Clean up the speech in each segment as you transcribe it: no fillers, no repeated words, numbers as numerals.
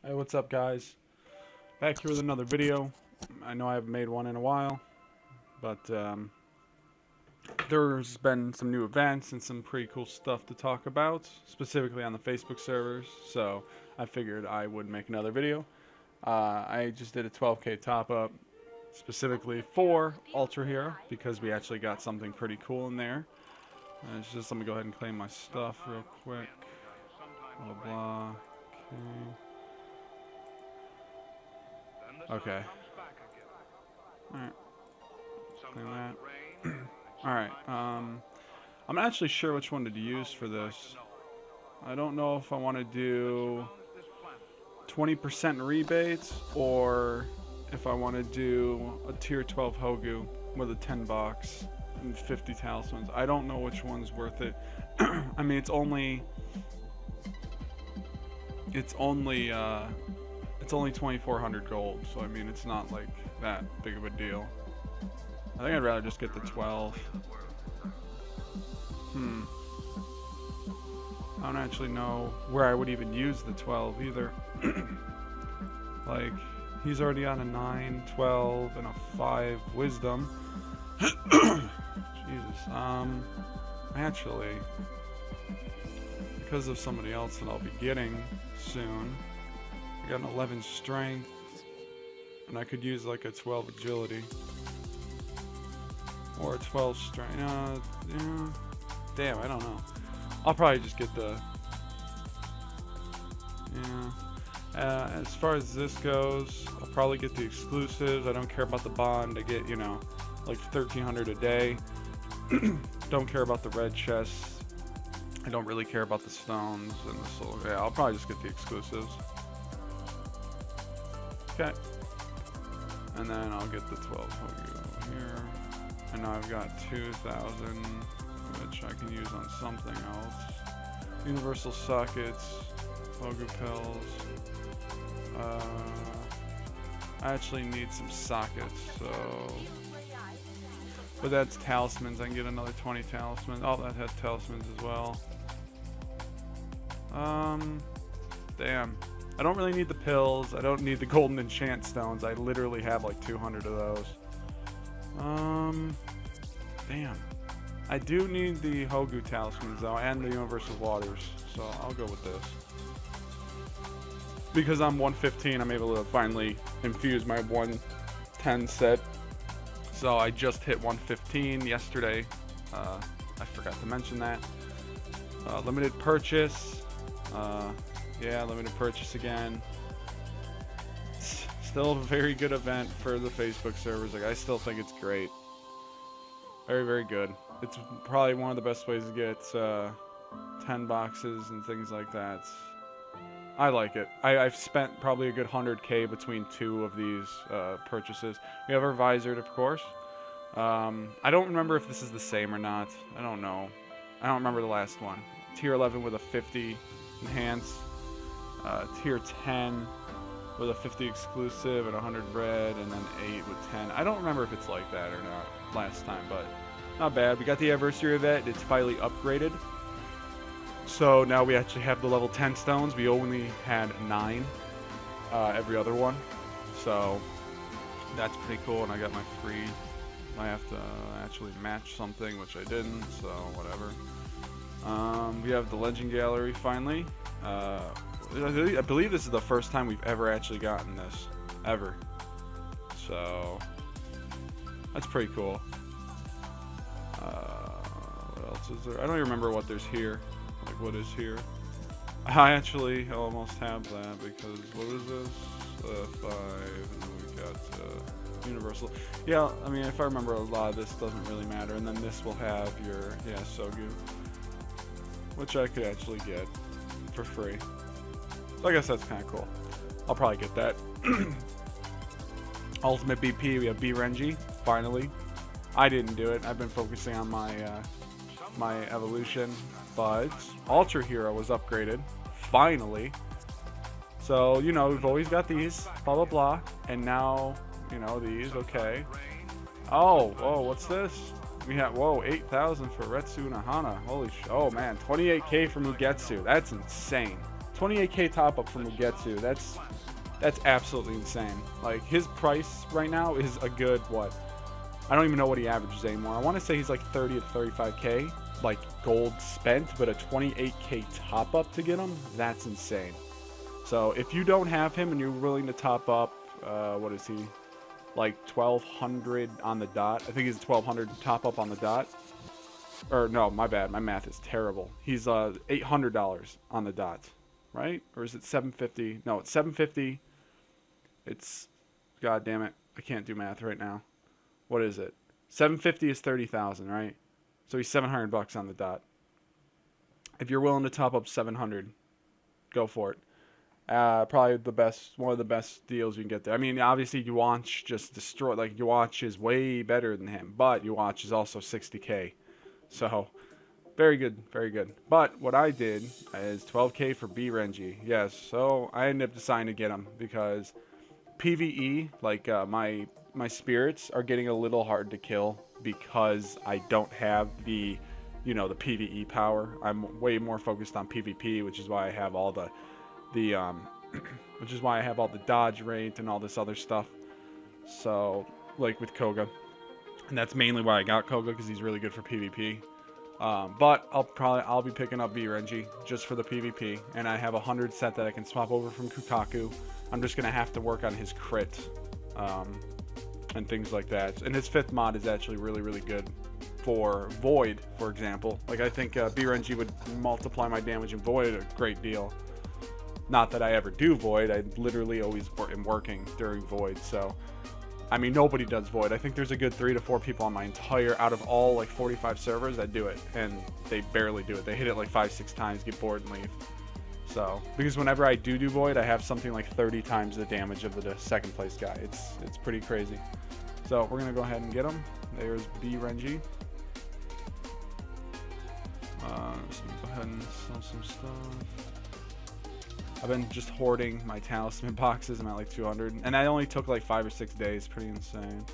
Hey, what's up, guys? Back here with another video. I know I haven't made one in a while, but there's been some new events and some pretty cool stuff to talk about, specifically on the Facebook servers, so I figured I would make another video. I just did a 12k top-up specifically for Ultra here, because we actually got something pretty cool in there. It's just, let me go ahead and claim my stuff real quick. Blah, blah. Okay. Alright. Claim that. Alright, I'm not actually sure which one to use for this. I don't know if I want to do 20% rebates or if I want to do a tier 12 Hogu with a 10 box and 50 talismans. I don't know which one's worth it. I mean, it's only 2,400 gold, so I mean, it's not like that big of a deal. I think I'd rather just get the 12. I don't actually know where I would even use the 12 either. Like, he's already on a 9, 12, and a 5 wisdom. Jesus. Actually, because of somebody else that I'll be getting soon, I got an 11 strength, and I could use like a 12 agility. Or a 12 strength. Yeah. Damn, I don't know. I'll probably just get the... Yeah. As far as this goes, I'll probably get the exclusives. I don't care about the bond. I get, like 1,300 a day. Don't care about the red chests. I don't really care about the stones and the soul. Yeah, I'll probably just get the exclusives. Okay. And then I'll get the 12 Hogu here. And now I've got 2,000, which I can use on something else. Universal sockets, Hogu pills. I actually need some sockets, so... But that's talismans. I can get another 20 talismans. Oh, that has talismans as well. Damn. I don't really need the pills. I don't need the golden enchant stones. I literally have like 200 of those. Damn. I do need the Hogu talismans though, and the universal waters. So I'll go with this. Because I'm 115, I'm able to finally infuse my 110 set. So I just hit 115 yesterday. I forgot to mention that. Limited purchase. Yeah, limited purchase again. Still a very good event for the Facebook servers. Like, I still think it's great. Very, very good. It's probably one of the best ways to get 10 boxes and things like that. I like it. I've spent probably a good 100k between two of these purchases. We have our visored, of course. I don't remember if this is the same or not. I don't know. I don't remember the last one. Tier 11 with a 50 enhance. Tier 10 with a 50 exclusive and 100 red, and then 8 with 10. I don't remember if it's like that or not last time, but not bad. We got the anniversary event. It's finally upgraded. So now we actually have the level 10 stones. We only had 9 every other one. So that's pretty cool, and I got my free. I have to actually match something, which I didn't, so whatever. We have the Legend Gallery finally. I believe this is the first time we've ever actually gotten this. Ever. So that's pretty cool. What else is there? I don't even remember what there's here. Like, what is here? I actually almost have that because, what is this? 5, and then we got Universal. Yeah, I mean, if I remember, a lot of this doesn't really matter. And then this will have your, Sogu. Which I could actually get for free. So I guess that's kind of cool. I'll probably get that. Ultimate BP, we have B.Renji, finally. I didn't do it. I've been focusing on my my evolution, but Ultra Hero was upgraded, finally. So, we've always got these, blah, blah, blah, and now, these, okay. Oh, what's this? We have, 8,000 for Retsu Nahana. Holy oh man, 28k for Mugetsu. That's insane. 28k top up from Ugetsu. That's absolutely insane. Like, his price right now is a good, what? I don't even know what he averages anymore. I want to say he's like 30 to 35k, like gold spent, but a 28k top up to get him, that's insane. So if you don't have him and you're willing to top up, what is he? Like 1200 on the dot. I think he's 1200 top up on the dot. Or no, my bad. My math is terrible. He's $800 on the dot, right? Or is it 750? No, it's 750. It's, god damn it, I can't do math right now. What is it? 750 is 30,000, right? So he's $700 on the dot. If you're willing to top up 700, go for it. Probably one of the best deals you can get there. I mean, obviously Yuanch just destroyed. Like, Yuanch is way better than him, but Yuanch is also 60k. So, very good, very good. But what I did is 12k for B.Renji. Yes, so I ended up deciding to get him because PvE, like my spirits are getting a little hard to kill because I don't have the, the PvE power. I'm way more focused on PvP, which is why I have all the dodge rate and all this other stuff. So, like with Koga. And that's mainly why I got Koga, because he's really good for PvP. But I'll be picking up B.Renji just for the PvP, and I have 100 set that I can swap over from Kukaku. I'm just gonna have to work on his crit, and things like that. And his 5th mod is actually really, really good for Void, for example. Like, I think B.Renji would multiply my damage in Void a great deal. Not that I ever do Void. I literally always am working during Void, so. I mean, nobody does Void. I think there's a good 3 to 4 people on my entire, out of all like 45 servers that do it, and they barely do it. They hit it like 5-6 times, get bored and leave. So, because whenever I do Void, I have something like 30 times the damage of the second place guy. It's pretty crazy. So we're gonna go ahead and get him. There's B.Renji. So go ahead and sell some stuff. I've been just hoarding my talisman boxes. I'm at like 200. And that only took like 5 or 6 days. Pretty insane.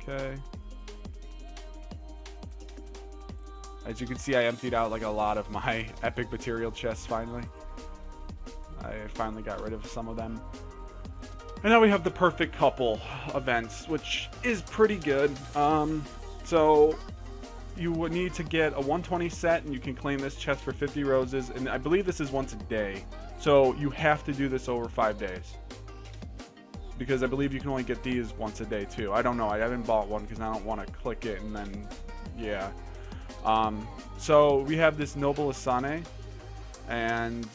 Okay. As you can see, I emptied out like a lot of my epic material chests finally. I finally got rid of some of them. And now we have the perfect couple events, which is pretty good. So you would need to get a 120 set, and you can claim this chest for 50 roses. And I believe this is once a day. So you have to do this over 5 days. Because I believe you can only get these once a day too. I don't know. I haven't bought one because I don't want to click it and then, yeah. So we have this Noble Asane, and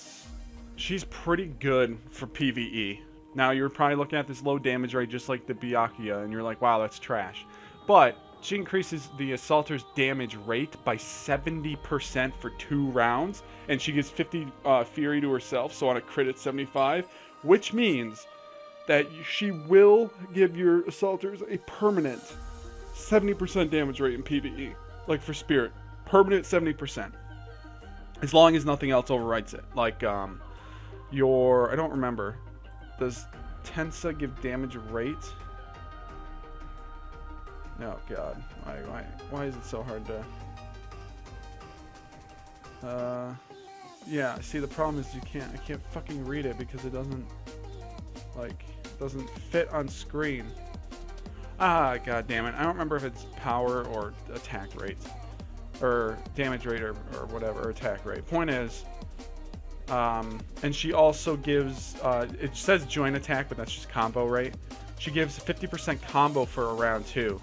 she's pretty good for PvE. Now you're probably looking at this low damage rate just like the Byakuya, and you're like, wow, that's trash. But she increases the Assaulter's damage rate by 70% for 2 rounds, and she gives 50 Fury to herself, so on a crit it's 75, which means that she will give your Assaulters a permanent 70% damage rate in PvE, like for Spirit. Permanent 70%. As long as nothing else overwrites it. Like, I don't remember. Does Tensa give damage rate? Oh god, why is it so hard to? Yeah. See, the problem is I can't fucking read it because it doesn't fit on screen. Ah, god damn it! I don't remember if it's power or attack rate, or damage rate, or whatever, or attack rate. Point is, and she also gives. It says joint attack, but that's just combo rate. She gives 50% combo for a round 2.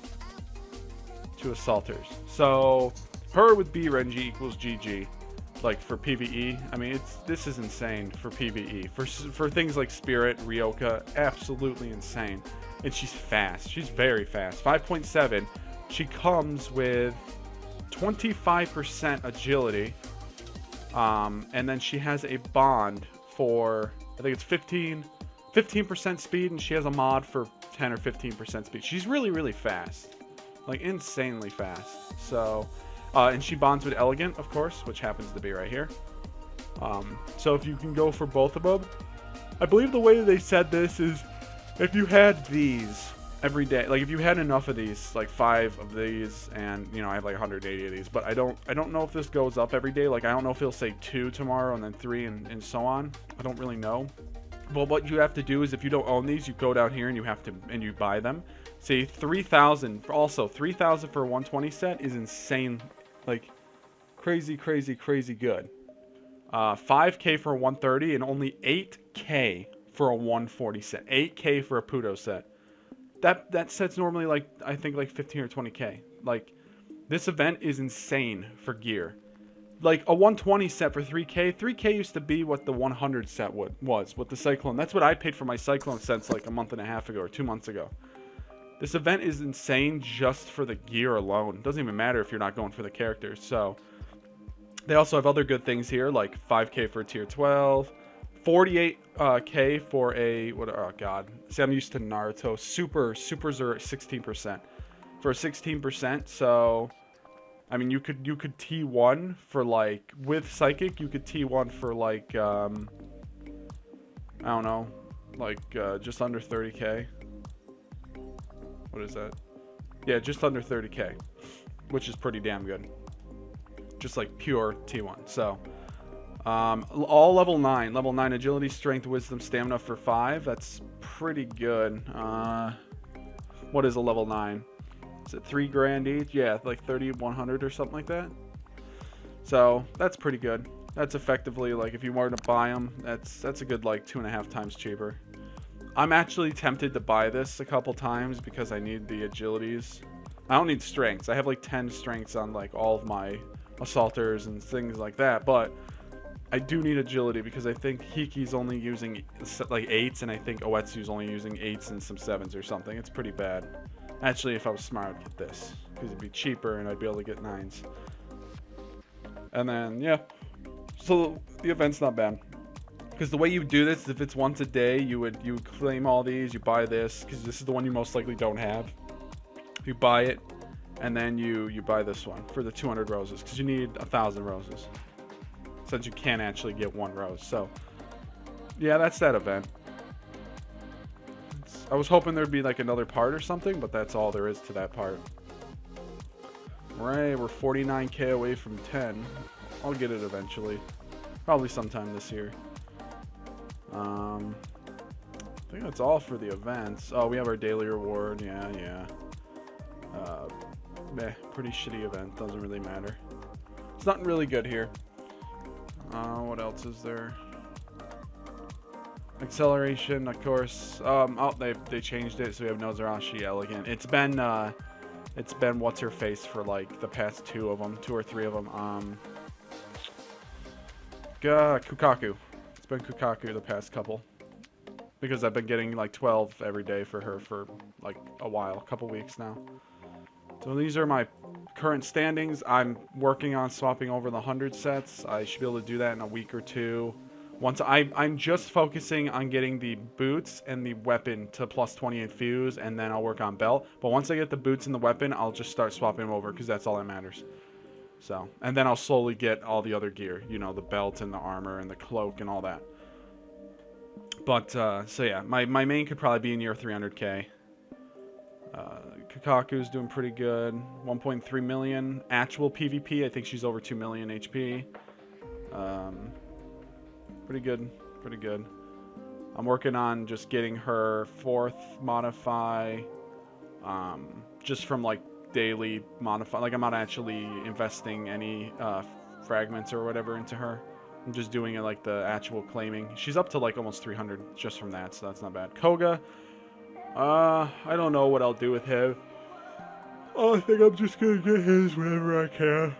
To Assaulters. So her with B.Renji equals GG, like for PvE. I mean, this is insane for PvE. For things like Spirit, Ryoka, absolutely insane. And she's fast. She's very fast. 5.7. She comes with 25% agility, and then she has a bond for, I think it's 15% speed, and she has a mod for 10 or 15% speed. She's really, really fast. Like, insanely fast. So, and she bonds with Elegant, of course, which happens to be right here. So if you can go for both of them, I believe the way they said this is, if you had these, every day. Like if you had enough of these, like 5 of these, and you know I have like 180 of these, but I don't know if this goes up every day. Like I don't know if he'll say 2 tomorrow and then 3 and so on. I don't really know. But what you have to do is if you don't own these, you go down here and you buy them. See, 3,000 also 3,000 for a 120 set is insane, like crazy good. 5K for a 130 and only 8K for a 140 set. 8K for a Puto set. That set's normally like I think like 15 or 20K. Like this event is insane for gear. Like a 120 set for 3K. 3K used to be what the 100 set was with the Cyclone. That's what I paid for my Cyclone sets like a month and a half ago or 2 months ago. This event is insane just for the gear alone. It doesn't even matter if you're not going for the characters. So they also have other good things here like 5K for a tier 12. 48K for a oh god. See, I'm used to Naruto. Supers are 16%. For 16%, so I mean you could T1 for like with Psychic, you could T1 for like I don't know, like just under 30K. What is that? Yeah, just under 30K, which is pretty damn good. Just like pure T1. So all level 9 agility, strength, wisdom, stamina for 5. That's pretty good. What is a level 9? Is it 3 grand each? Yeah, like 3,100 or something like that. So that's pretty good. That's effectively like if you were to buy them, that's a good like 2.5 times cheaper. I'm actually tempted to buy this a couple times because I need the agilities. I don't need strengths. I have like 10 strengths on like all of my assaulters and things like that, but I do need agility because I think Hiki's only using like 8s and I think Oetsu's only using 8s and some 7s or something. It's pretty bad. Actually, if I was smart, I'd get this because it'd be cheaper and I'd be able to get 9s. And then, yeah. So the event's not bad. Because the way you do this, if it's once a day, you would claim all these, you buy this, because this is the one you most likely don't have. You buy it, and then you buy this one for the 200 roses, because you need 1,000 roses. Since you can't actually get 1 rose. So, yeah, that's that event. I was hoping there'd be like another part or something, but that's all there is to that part. Right, we're 49K away from 10. I'll get it eventually. Probably sometime this year. I think that's all for the events. Oh, we have our daily reward. Yeah. Pretty shitty event. Doesn't really matter. It's nothing really good here. What else is there? Acceleration, of course. Oh, they changed it, so we have Nozarashi Elegant. It's been what's her face for like the past 2 or 3 of them. Kukaku. It's been Kukaku the past couple. Because I've been getting like 12 every day for her for like a couple weeks now. So these are my current standings. I'm working on swapping over the 100 sets. I should be able to do that in a week or 2. Once I'm just focusing on getting the boots and the weapon to plus 28 fuse, and then I'll work on belt. But once I get the boots and the weapon, I'll just start swapping them over because that's all that matters. So, and then I'll slowly get all the other gear, you know, the belt and the armor and the cloak and all that. But so yeah, my main could probably be near 300K. Kakaku's doing pretty good. 1.3 million actual PvP. I think she's over 2 million HP. Pretty good. I'm working on just getting her 4th modify. Just from like daily modify. Like I'm not actually investing any fragments or whatever into her. I'm just doing it like the actual claiming. She's up to like almost 300 just from that, so that's not bad. Koga. I don't know what I'll do with him. Oh, I think I'm just gonna get his whenever I can.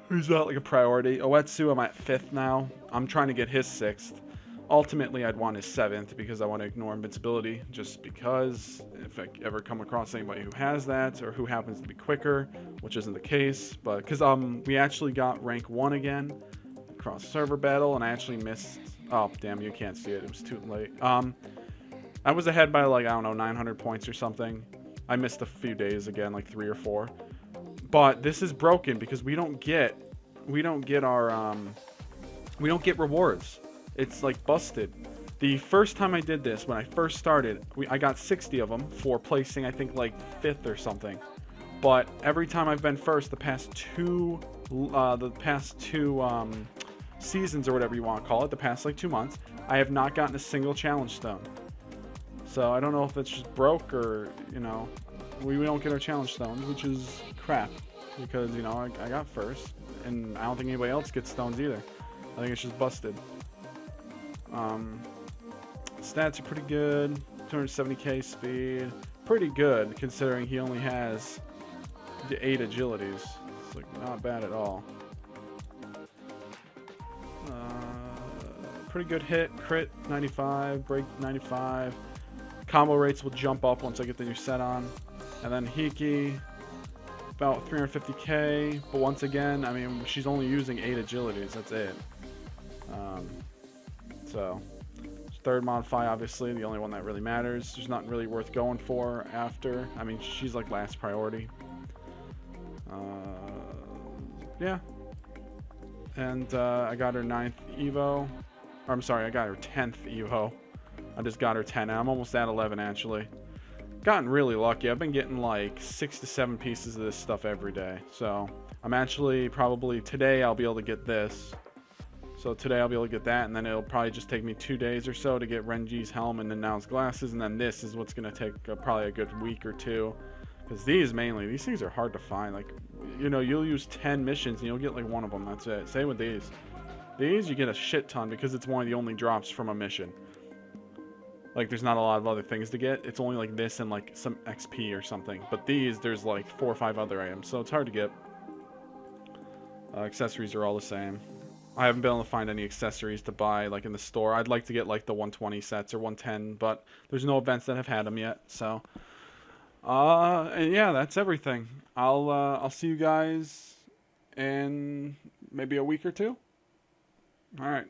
He's not like a priority. Oetsu, I'm at 5th now. I'm trying to get his 6th. Ultimately, I'd want his 7th because I want to ignore invincibility. Just because if I ever come across anybody who has that or who happens to be quicker, which isn't the case. But because we actually got rank 1 again across server battle, and I actually missed. Oh damn, you can't see it. It was too late. I was ahead by like I don't know 900 points or something. I missed a few days again, like 3 or 4. But this is broken because we don't get rewards. It's like busted. The first time I did this, when I first started, I got 60 of them for placing, I think, like 5th or something. But every time I've been first, the past two seasons or whatever you want to call it, the past like 2 months, I have not gotten a single challenge stone. So I don't know if it's just broke or, you know, we don't get our challenge stones, which is crap. Because, you know, I got first, and I don't think anybody else gets stones either. I think it's just busted. Stats are pretty good. 270k speed. Pretty good, considering he only has the 8 agilities. It's like not bad at all. Pretty good hit. Crit 95. Break 95. Combo rates will jump up once I get the new set on. And then Hiki, about 350k. But once again, I mean, she's only using 8 agilities. That's it. So, third modify, obviously, the only one that really matters. There's nothing really worth going for after. I mean, she's like last priority. Yeah. And I got her 9th Evo. Or, I'm sorry, I got her 10th Evo. I just got her 10. I'm almost at 11, actually. Gotten really lucky. I've been getting like 6 to 7 pieces of this stuff every day. So, I'm actually probably today I'll be able to get this. So today I'll be able to get that, and then it'll probably just take me 2 days or so to get Renji's helm and then Nao's glasses, and then this is what's going to take probably a good week or two. Because these things are hard to find. Like, you know, you'll use 10 missions and you'll get like one of them. That's it. Same with these. These you get a shit ton because it's one of the only drops from a mission. Like, there's not a lot of other things to get. It's only like this and like some XP or something. But these, there's like 4 or 5 other items, so it's hard to get. Accessories are all the same. I haven't been able to find any accessories to buy like in the store. I'd like to get like the 120 sets or 110, but there's no events that have had them yet. So, and yeah, that's everything. I'll see you guys in maybe a week or two. All right.